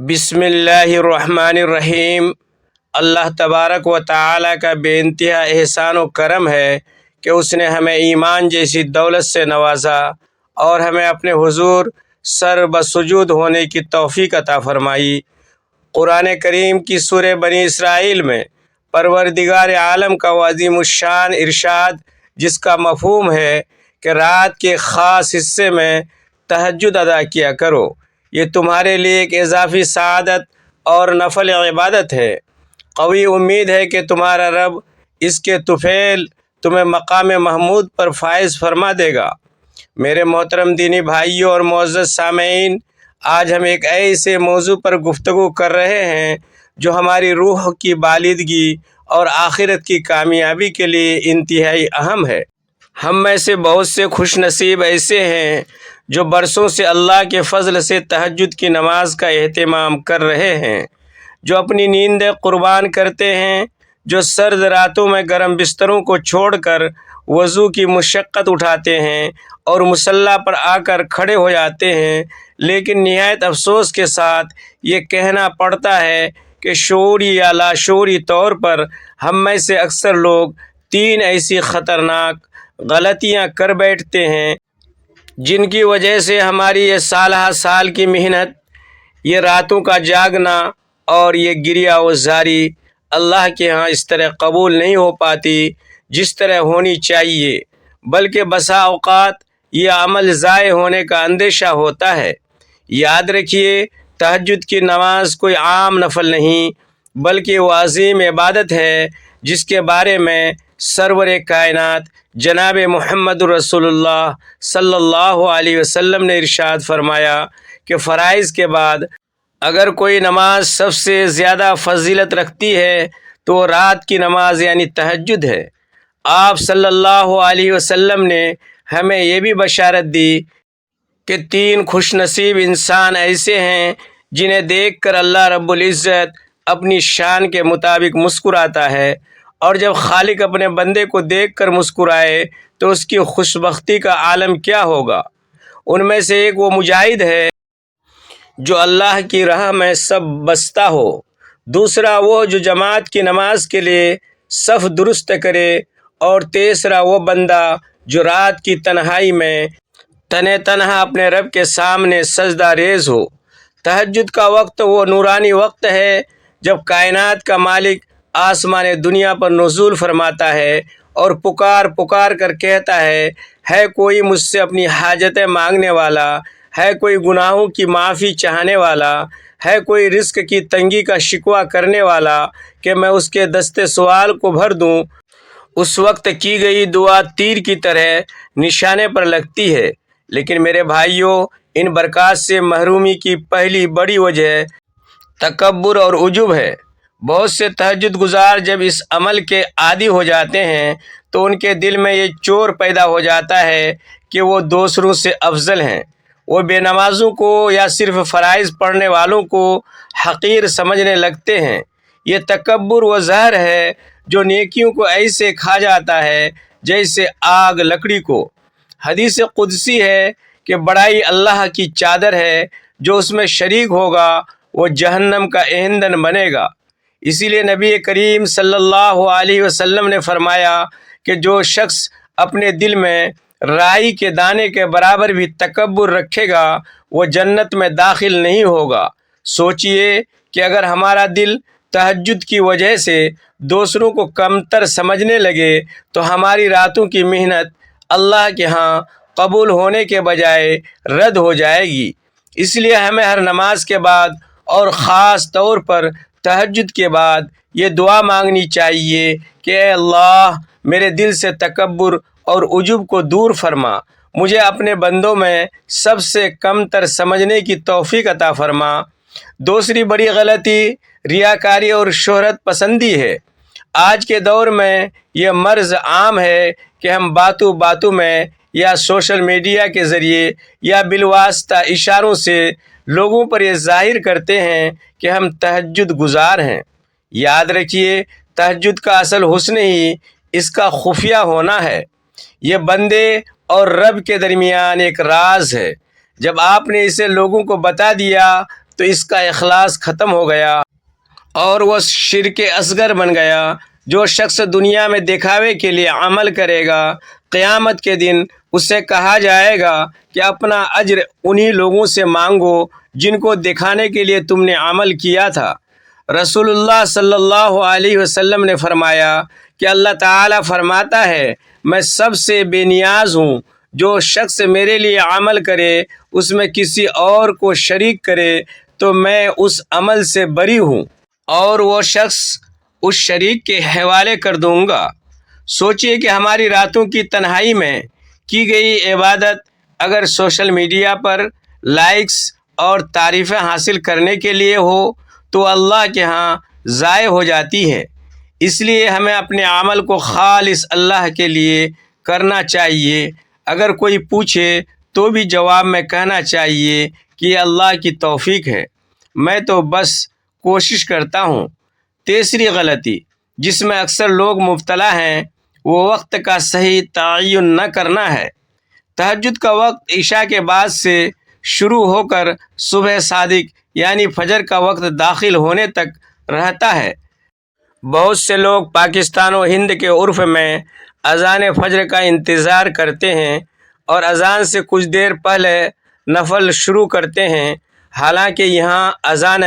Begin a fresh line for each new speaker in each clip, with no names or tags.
بسم اللہ الرحمن الرحیم۔ اللہ تبارک و تعالیٰ کا بے انتہا احسان و کرم ہے کہ اس نے ہمیں ایمان جیسی دولت سے نوازا اور ہمیں اپنے حضور سر بسجود ہونے کی توفیق عطا فرمائی۔ قرآن کریم کی سورہ بنی اسرائیل میں پروردگار عالم کا وہ عظیم الشان ارشاد، جس کا مفہوم ہے کہ رات کے خاص حصے میں تہجد ادا کیا کرو، یہ تمہارے لیے ایک اضافی سعادت اور نفل عبادت ہے۔ قوی امید ہے کہ تمہارا رب اس کے طفیل تمہیں مقام محمود پر فائز فرما دے گا۔ میرے محترم دینی بھائیوں اور معزز سامعین، آج ہم ایک ایسے موضوع پر گفتگو کر رہے ہیں جو ہماری روح کی بالادگی اور آخرت کی کامیابی کے لیے انتہائی اہم ہے۔ ہم میں سے بہت سے خوش نصیب ایسے ہیں جو برسوں سے اللہ کے فضل سے تہجد کی نماز کا اہتمام کر رہے ہیں، جو اپنی نیندیں قربان کرتے ہیں، جو سرد راتوں میں گرم بستروں کو چھوڑ کر وضو کی مشقت اٹھاتے ہیں اور مصلی پر آ کر کھڑے ہو جاتے ہیں، لیکن نہایت افسوس کے ساتھ یہ کہنا پڑتا ہے کہ شعوری یا لاشعوری طور پر ہم میں سے اکثر لوگ تین ایسی خطرناک غلطیاں کر بیٹھتے ہیں جن کی وجہ سے ہماری یہ سالہ سال کی محنت، یہ راتوں کا جاگنا اور یہ گریہ و زاری اللہ کے ہاں اس طرح قبول نہیں ہو پاتی جس طرح ہونی چاہیے، بلکہ بسا اوقات یہ عمل ضائع ہونے کا اندیشہ ہوتا ہے۔ یاد رکھیے، تہجد کی نماز کوئی عام نفل نہیں، بلکہ وہ عظیم عبادت ہے جس کے بارے میں سرور کائنات جناب محمد رسول اللہ صلی اللہ علیہ وسلم نے ارشاد فرمایا کہ فرائض کے بعد اگر کوئی نماز سب سے زیادہ فضیلت رکھتی ہے تو وہ رات کی نماز یعنی تہجد ہے۔ آپ صلی اللہ علیہ وسلم نے ہمیں یہ بھی بشارت دی کہ تین خوش نصیب انسان ایسے ہیں جنہیں دیکھ کر اللہ رب العزت اپنی شان کے مطابق مسکراتا ہے، اور جب خالق اپنے بندے کو دیکھ کر مسکرائے تو اس کی خوش بختی کا عالم کیا ہوگا۔ ان میں سے ایک وہ مجاہد ہے جو اللہ کی راہ میں صف بستہ ہو، دوسرا وہ جو جماعت کی نماز کے لیے صف درست کرے، اور تیسرا وہ بندہ جو رات کی تنہائی میں تنہا اپنے رب کے سامنے سجدہ ریز ہو۔ تہجد کا وقت وہ نورانی وقت ہے جب کائنات کا مالک آسمان دنیا پر نزول فرماتا ہے اور پکار کر کہتا ہے کوئی مجھ سے اپنی حاجتیں مانگنے والا، ہے کوئی گناہوں کی معافی چاہنے والا، ہے کوئی رزق کی تنگی کا شکوہ کرنے والا کہ میں اس کے دستے سوال کو بھر دوں۔ اس وقت کی گئی دعا تیر کی طرح نشانے پر لگتی ہے۔ لیکن میرے بھائیوں، ان برکات سے محرومی کی پہلی بڑی وجہ تکبر اور عجب ہے۔ بہت سے تہجد گزار جب اس عمل کے عادی ہو جاتے ہیں تو ان کے دل میں یہ چور پیدا ہو جاتا ہے کہ وہ دوسروں سے افضل ہیں۔ وہ بے نمازوں کو یا صرف فرائض پڑھنے والوں کو حقیر سمجھنے لگتے ہیں۔ یہ تکبر وہ زہر ہے جو نیکیوں کو ایسے کھا جاتا ہے جیسے آگ لکڑی کو۔ حدیث قدسی ہے کہ بڑائی اللہ کی چادر ہے، جو اس میں شریک ہوگا وہ جہنم کا ایندھن بنے گا۔ اسی لیے نبی کریم صلی اللہ علیہ وسلم نے فرمایا کہ جو شخص اپنے دل میں رائی کے دانے کے برابر بھی تکبر رکھے گا وہ جنت میں داخل نہیں ہوگا۔ سوچئے کہ اگر ہمارا دل تہجد کی وجہ سے دوسروں کو کمتر سمجھنے لگے تو ہماری راتوں کی محنت اللہ کے ہاں قبول ہونے کے بجائے رد ہو جائے گی۔ اس لیے ہمیں ہر نماز کے بعد اور خاص طور پر تہجد کے بعد یہ دعا مانگنی چاہیے کہ اے اللہ، میرے دل سے تکبر اور عجب کو دور فرما، مجھے اپنے بندوں میں سب سے کم تر سمجھنے کی توفیق عطا فرما۔ دوسری بڑی غلطی ریاکاری اور شہرت پسندی ہے۔ آج کے دور میں یہ مرض عام ہے کہ ہم باتوں میں یا سوشل میڈیا کے ذریعے یا بالواسطہ اشاروں سے لوگوں پر یہ ظاہر کرتے ہیں کہ ہم تہجد گزار ہیں۔ یاد رکھیے، تہجد کا اصل حسن ہی اس کا خفیہ ہونا ہے۔ یہ بندے اور رب کے درمیان ایک راز ہے۔ جب آپ نے اسے لوگوں کو بتا دیا تو اس کا اخلاص ختم ہو گیا اور وہ شرک اصغر بن گیا۔ جو شخص دنیا میں دکھاوے کے لیے عمل کرے گا، قیامت کے دن اسے کہا جائے گا کہ اپنا اجر انہی لوگوں سے مانگو جن کو دکھانے کے لیے تم نے عمل کیا تھا۔ رسول اللہ صلی اللہ علیہ وسلم نے فرمایا کہ اللہ تعالیٰ فرماتا ہے، میں سب سے بے نیاز ہوں۔ جو شخص میرے لیے عمل کرے اس میں کسی اور کو شریک کرے تو میں اس عمل سے بری ہوں اور وہ شخص اس شریک کے حوالے کر دوں گا۔ سوچئے کہ ہماری راتوں کی تنہائی میں کی گئی عبادت اگر سوشل میڈیا پر لائکس اور تعریفیں حاصل کرنے کے لیے ہو تو اللہ کے ہاں ضائع ہو جاتی ہے۔ اس لیے ہمیں اپنے عمل کو خالص اللہ کے لیے کرنا چاہیے۔ اگر کوئی پوچھے تو بھی جواب میں کہنا چاہیے کہ یہ اللہ کی توفیق ہے، میں تو بس کوشش کرتا ہوں۔ تیسری غلطی جس میں اکثر لوگ مبتلا ہیں وہ وقت کا صحیح تعین نہ کرنا ہے۔ تہجد کا وقت عشاء کے بعد سے شروع ہو کر صبح صادق یعنی فجر کا وقت داخل ہونے تک رہتا ہے۔ بہت سے لوگ پاکستان و ہند کے عرف میں اذان فجر کا انتظار کرتے ہیں اور اذان سے کچھ دیر پہلے نفل شروع کرتے ہیں، حالانکہ یہاں اذان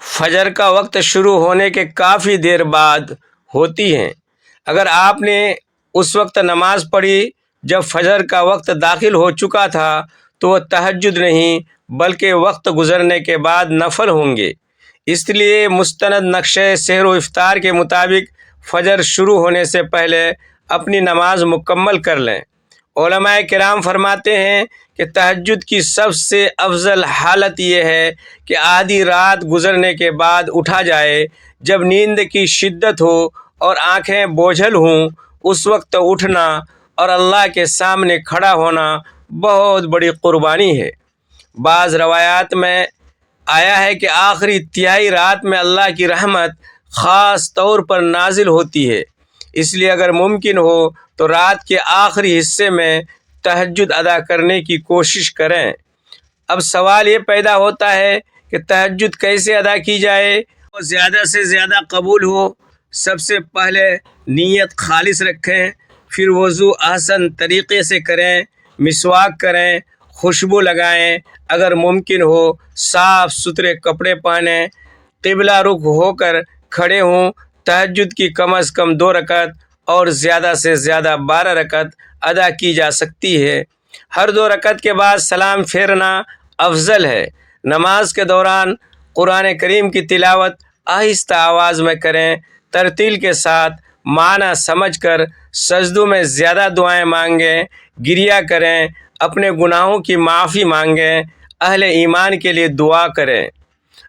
فجر کا وقت شروع ہونے کے کافی دیر بعد ہوتی ہے۔ اگر آپ نے اس وقت نماز پڑھی جب فجر کا وقت داخل ہو چکا تھا تو وہ تہجد نہیں بلکہ وقت گزرنے کے بعد نفل ہوں گے۔ اس لیے مستند نقشہ سحر و افطار کے مطابق فجر شروع ہونے سے پہلے اپنی نماز مکمل کر لیں۔ علماء کرام فرماتے ہیں کہ تہجد کی سب سے افضل حالت یہ ہے کہ آدھی رات گزرنے کے بعد اٹھا جائے، جب نیند کی شدت ہو اور آنکھیں بوجھل ہوں، اس وقت اٹھنا اور اللہ کے سامنے کھڑا ہونا بہت بڑی قربانی ہے۔ بعض روایات میں آیا ہے کہ آخری تہائی رات میں اللہ کی رحمت خاص طور پر نازل ہوتی ہے، اس لیے اگر ممکن ہو تو رات کے آخری حصے میں تہجد ادا کرنے کی کوشش کریں۔ اب سوال یہ پیدا ہوتا ہے کہ تہجد کیسے ادا کی جائے اور زیادہ سے زیادہ قبول ہو؟ سب سے پہلے نیت خالص رکھیں، پھر وضو احسن طریقے سے کریں، مسواک کریں، خوشبو لگائیں، اگر ممکن ہو صاف ستھرے کپڑے پہنیں، قبلہ رخ ہو کر کھڑے ہوں۔ تہجد کی کم از کم 2 رکعت اور زیادہ سے زیادہ 12 رکعت ادا کی جا سکتی ہے۔ ہر 2 رکعت کے بعد سلام پھیرنا افضل ہے۔ نماز کے دوران قرآن کریم کی تلاوت آہستہ آواز میں کریں، ترتیل کے ساتھ معنی سمجھ کر سجدوں میں زیادہ دعائیں مانگیں، گریہ کریں، اپنے گناہوں کی معافی مانگیں، اہل ایمان کے لیے دعا کریں،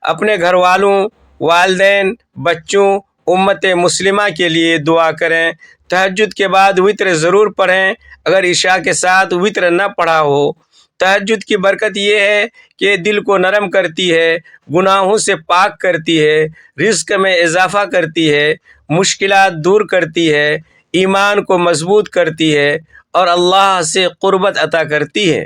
اپنے گھر والوں، والدین، بچوں، امت مسلمہ کے لیے دعا کریں۔ تہجد کے بعد وتر ضرور پڑھیں اگر عشاء کے ساتھ وتر نہ پڑھا ہو۔ تہجد کی برکت یہ ہے کہ دل کو نرم کرتی ہے، گناہوں سے پاک کرتی ہے، رزق میں اضافہ کرتی ہے، مشکلات دور کرتی ہے، ایمان کو مضبوط کرتی ہے اور اللہ سے قربت عطا کرتی ہے۔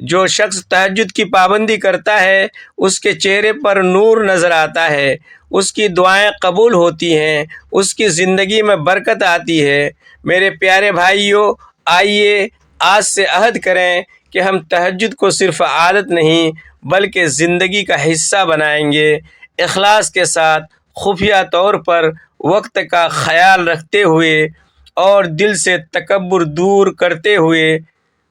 جو شخص تہجد کی پابندی کرتا ہے اس کے چہرے پر نور نظر آتا ہے، اس کی دعائیں قبول ہوتی ہیں، اس کی زندگی میں برکت آتی ہے۔ میرے پیارے بھائیوں، آئیے آج سے عہد کریں کہ ہم تہجد کو صرف عادت نہیں بلکہ زندگی کا حصہ بنائیں گے، اخلاص کے ساتھ، خفیہ طور پر، وقت کا خیال رکھتے ہوئے اور دل سے تکبر دور کرتے ہوئے۔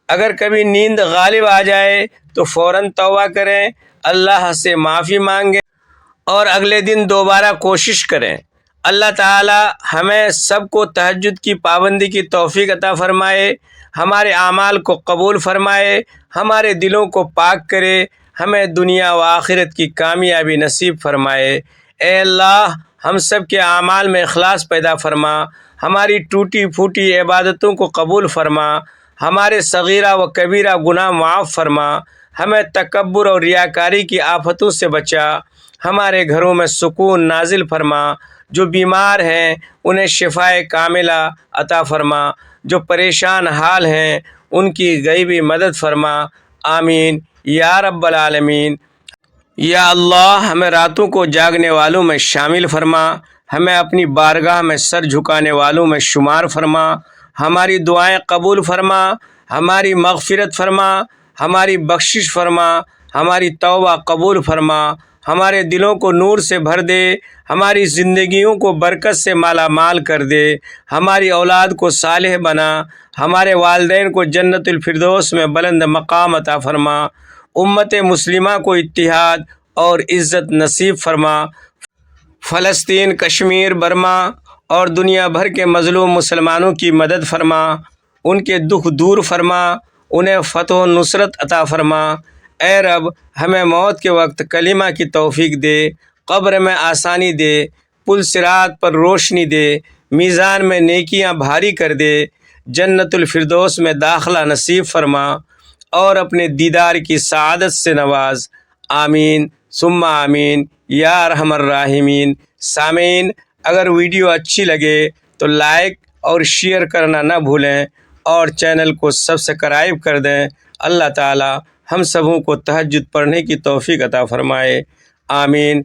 اگر کبھی نیند غالب آ جائے تو فوراً توبہ کریں، اللہ سے معافی مانگیں اور اگلے دن دوبارہ کوشش کریں۔ اللہ تعالی ہمیں سب کو تہجد کی پابندی کی توفیق عطا فرمائے، ہمارے اعمال کو قبول فرمائے، ہمارے دلوں کو پاک کرے، ہمیں دنیا و آخرت کی کامیابی نصیب فرمائے۔ اے اللہ، ہم سب کے اعمال میں اخلاص پیدا فرما، ہماری ٹوٹی پھوٹی عبادتوں کو قبول فرما، ہمارے صغیرہ و کبیرہ گناہ معاف فرما، ہمیں تکبر اور ریاکاری کی آفتوں سے بچا، ہمارے گھروں میں سکون نازل فرما، جو بیمار ہیں انہیں شفائے کاملہ عطا فرما، جو پریشان حال ہیں ان کی غیبی مدد فرما، آمین یا رب العالمین۔ یا اللہ ہمیں راتوں کو جاگنے والوں میں شامل فرما، ہمیں اپنی بارگاہ میں سر جھکانے والوں میں شمار فرما، ہماری دعائیں قبول فرما، ہماری مغفرت فرما، ہماری بخشش فرما، ہماری توبہ قبول فرما، ہمارے دلوں کو نور سے بھر دے، ہماری زندگیوں کو برکت سے مالا مال کر دے، ہماری اولاد کو صالح بنا، ہمارے والدین کو جنت الفردوس میں بلند مقام عطا فرما، امت مسلمہ کو اتحاد اور عزت نصیب فرما، فلسطین، کشمیر، برما اور دنیا بھر کے مظلوم مسلمانوں کی مدد فرما، ان کے دکھ دور فرما، انہیں فتح و نصرت عطا فرما۔ اے رب ہمیں موت کے وقت کلمہ کی توفیق دے، قبر میں آسانی دے، پل صراط پر روشنی دے، میزان میں نیکیاں بھاری کر دے، جنت الفردوس میں داخلہ نصیب فرما اور اپنے دیدار کی سعادت سے نواز۔ آمین ثم آمین یا ارحم الراحمین۔ سامعین، اگر ویڈیو اچھی لگے تو لائک اور شیئر کرنا نہ بھولیں اور چینل کو سبسکرائب کر دیں۔ اللہ تعالی ہم سبوں کو تہجد پڑھنے کی توفیق عطا فرمائے۔ آمین۔